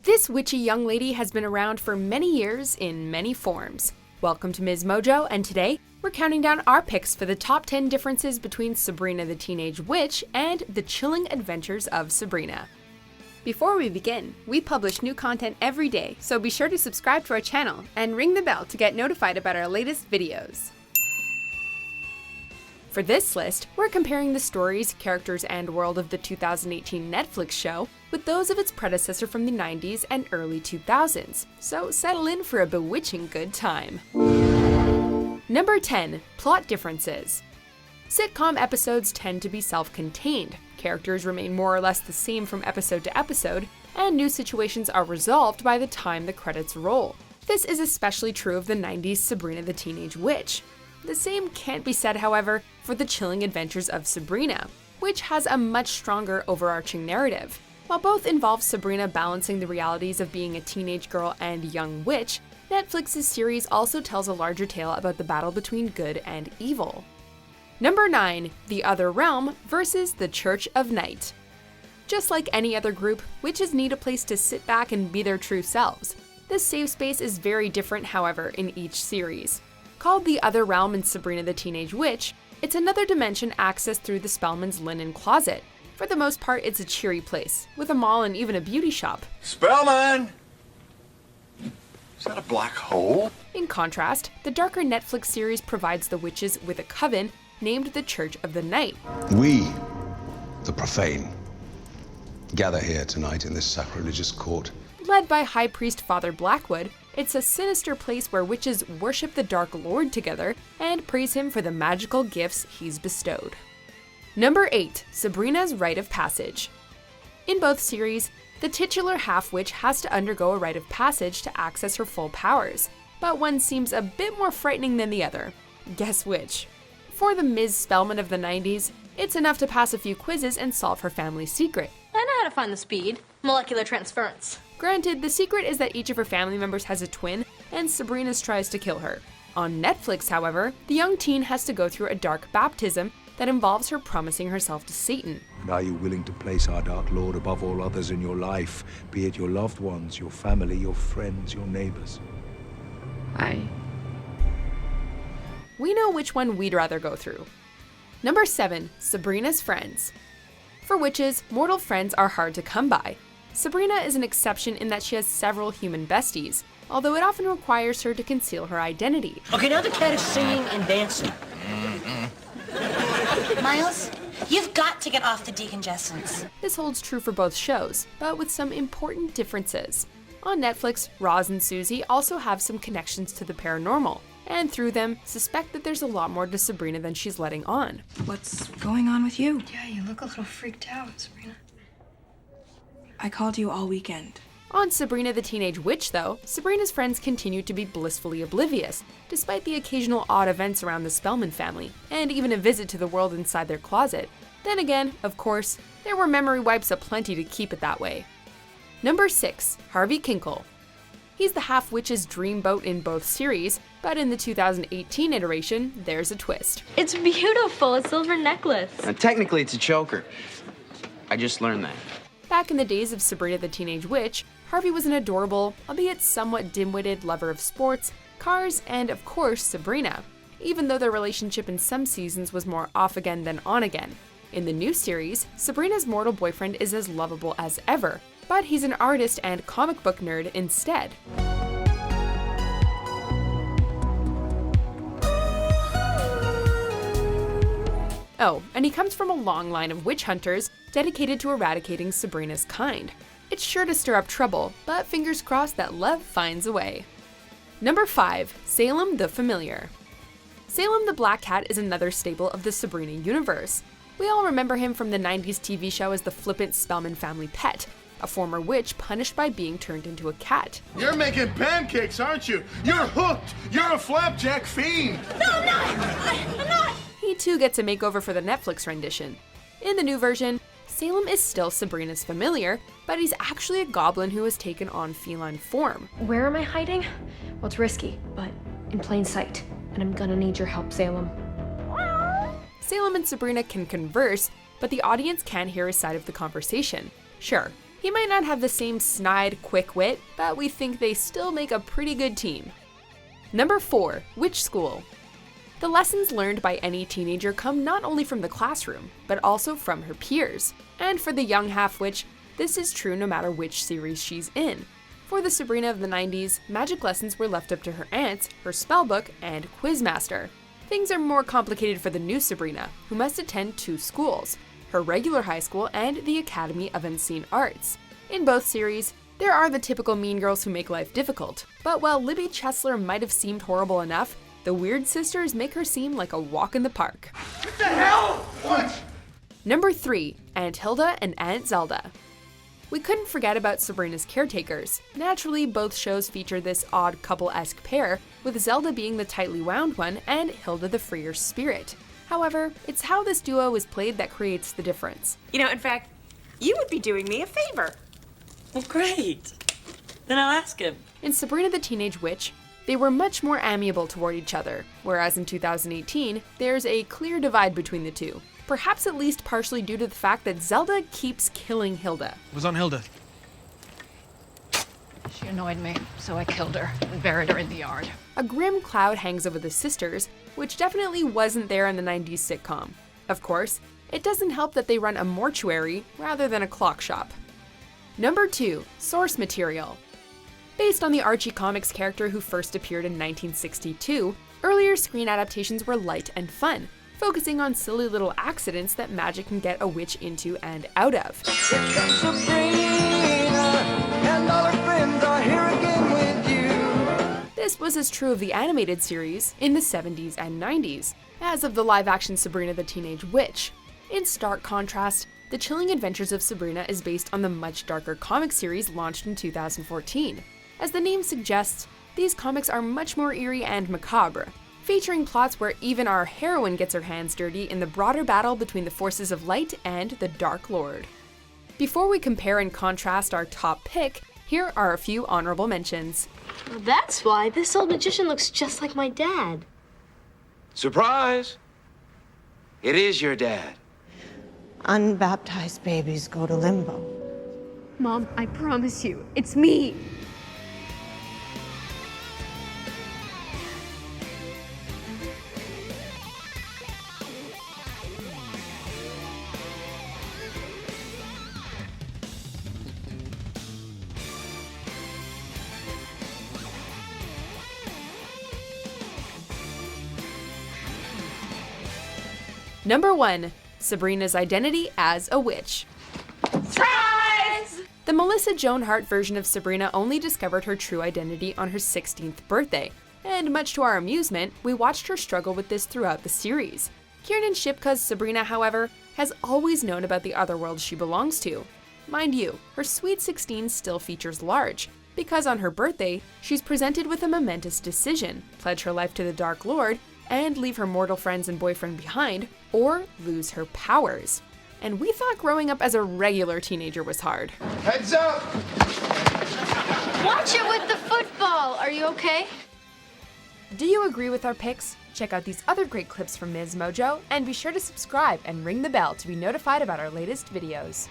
This witchy young lady has been around for many years in many forms. Welcome to MsMojo, and today we're counting down our picks for the top 10 differences between Sabrina the Teenage Witch and The Chilling Adventures of Sabrina. Before we begin, we publish new content every day, so be sure to subscribe to our channel and ring the bell to get notified about our latest videos. For this list, we're comparing the stories, characters, and world of the 2018 Netflix show with those of its predecessor from the 90s and early 2000s, so settle in for a bewitching good time. Number 10. Plot differences. Sitcom episodes tend to be self-contained, characters remain more or less the same from episode to episode, and new situations are resolved by the time the credits roll. This is especially true of the 90s Sabrina the Teenage Witch. The same can't be said, however, for The Chilling Adventures of Sabrina, which has a much stronger overarching narrative. While both involve Sabrina balancing the realities of being a teenage girl and young witch, Netflix's series also tells a larger tale about the battle between good and evil. Number 9. The Other Realm versus the Church of Night. Just like any other group, witches need a place to sit back and be their true selves. This safe space is very different, however, in each series. Called the Other Realm in Sabrina the Teenage Witch, it's another dimension accessed through the Spellman's linen closet. For the most part, it's a cheery place, with a mall and even a beauty shop. Spellman! Is that a black hole? In contrast, the darker Netflix series provides the witches with a coven named the Church of the Night. We, the profane, gather here tonight in this sacrilegious court. Led by High Priest Father Blackwood, it's a sinister place where witches worship the Dark Lord together and praise him for the magical gifts he's bestowed. Number 8. Sabrina's Rite of Passage. In both series, the titular half-witch has to undergo a rite of passage to access her full powers, but one seems a bit more frightening than the other. Guess which? For the Ms. Spellman of the 90s, it's enough to pass a few quizzes and solve her family's secret. I know how to find the speed. Molecular transference. Granted, the secret is that each of her family members has a twin, and Sabrina's tries to kill her. On Netflix, however, the young teen has to go through a dark baptism that involves her promising herself to Satan. And are you willing to place our Dark Lord above all others in your life, be it your loved ones, your family, your friends, your neighbors? We know which one we'd rather go through. Number 7. Sabrina's Friends. For witches, mortal friends are hard to come by. Sabrina is an exception in that she has several human besties, although it often requires her to conceal her identity. Okay, now the cat is singing and dancing. Miles, you've got to get off the decongestants. This holds true for both shows, but with some important differences. On Netflix, Roz and Susie also have some connections to the paranormal, and through them, suspect that there's a lot more to Sabrina than she's letting on. What's going on with you? Yeah, you look a little freaked out, Sabrina. I called you all weekend. On Sabrina the Teenage Witch, though, Sabrina's friends continue to be blissfully oblivious, despite the occasional odd events around the Spellman family, and even a visit to the world inside their closet. Then again, of course, there were memory wipes aplenty to keep it that way. Number 6. Harvey Kinkle. He's the half-witch's dreamboat in both series, but in the 2018 iteration, there's a twist. It's beautiful, a silver necklace. Technically, it's a choker. I just learned that. Back in the days of Sabrina the Teenage Witch, Harvey was an adorable, albeit somewhat dim-witted lover of sports, cars, and of course, Sabrina, even though their relationship in some seasons was more off again than on again. In the new series, Sabrina's mortal boyfriend is as lovable as ever, but he's an artist and comic book nerd instead. Oh, and he comes from a long line of witch hunters dedicated to eradicating Sabrina's kind. It's sure to stir up trouble, but fingers crossed that love finds a way. Number 5. Salem the Familiar. Salem the Black Cat is another staple of the Sabrina universe. We all remember him from the 90s TV show as the flippant Spellman family pet, a former witch punished by being turned into a cat. You're making pancakes, aren't you? You're hooked! You're a flapjack fiend! No, I'm not! I'm not! He too gets a makeover for the Netflix rendition. In the new version, Salem is still Sabrina's familiar, but he's actually a goblin who has taken on feline form. Where am I hiding? Well, it's risky, but in plain sight. And I'm gonna need your help, Salem. Salem and Sabrina can converse, but the audience can't hear his side of the conversation. Sure, he He might not have the same snide, quick wit, but we think they still make a pretty good team. Number 4, Witch School. The lessons learned by any teenager come not only from the classroom, but also from her peers. And for the young half-witch, this is true no matter which series she's in. For the Sabrina of the 90s, magic lessons were left up to her aunts, her spellbook, and quizmaster. Things are more complicated for the new Sabrina, who must attend 2 schools, her regular high school and the Academy of Unseen Arts. In both series, there are the typical mean girls who make life difficult, but while Libby Chesler might have seemed horrible enough, the Weird Sisters make her seem like a walk in the park. What the hell? What? Number 3, Aunt Hilda and Aunt Zelda. We couldn't forget about Sabrina's caretakers. Naturally, both shows feature this odd couple-esque pair, with Zelda being the tightly wound one and Hilda the freer spirit. However, it's how this duo is played that creates the difference. You know, in fact, you would be doing me a favor. Well, great. Then I'll ask him. In Sabrina the Teenage Witch, they were much more amiable toward each other, whereas in 2018, there's a clear divide between the two. Perhaps at least partially due to the fact that Zelda keeps killing Hilda. It was on Hilda. She annoyed me, so I killed her and buried her in the yard. A grim cloud hangs over the sisters, which definitely wasn't there in the 90s sitcom. Of course, it doesn't help that they run a mortuary rather than a clock shop. Number 2, Source Material. Based on the Archie Comics character who first appeared in 1962, earlier screen adaptations were light and fun, focusing on silly little accidents that magic can get a witch into and out of. This was as true of the animated series in the 70s and 90s, as of the live-action Sabrina the Teenage Witch. In stark contrast, The Chilling Adventures of Sabrina is based on the much darker comic series launched in 2014. As the name suggests, these comics are much more eerie and macabre, featuring plots where even our heroine gets her hands dirty in the broader battle between the forces of light and the Dark Lord. Before we compare and contrast our top pick, here are a few honorable mentions. Well, that's why this old magician looks just like my dad. Surprise! It is your dad. Unbaptized babies go to limbo. Mom, I promise you, it's me. Number 1, Sabrina's identity as a witch. Surprise! The Melissa Joan Hart version of Sabrina only discovered her true identity on her 16th birthday, and much to our amusement, we watched her struggle with this throughout the series. Kiernan Shipka's Sabrina, however, has always known about the other world she belongs to. Mind you, her Sweet 16 still features large, because on her birthday, she's presented with a momentous decision: pledge her life to the Dark Lord, and leave her mortal friends and boyfriend behind, or lose her powers. And we thought growing up as a regular teenager was hard. Heads up! Watch it with the football. Are you okay? Do you agree with our picks? Check out these other great clips from MsMojo, and be sure to subscribe and ring the bell to be notified about our latest videos.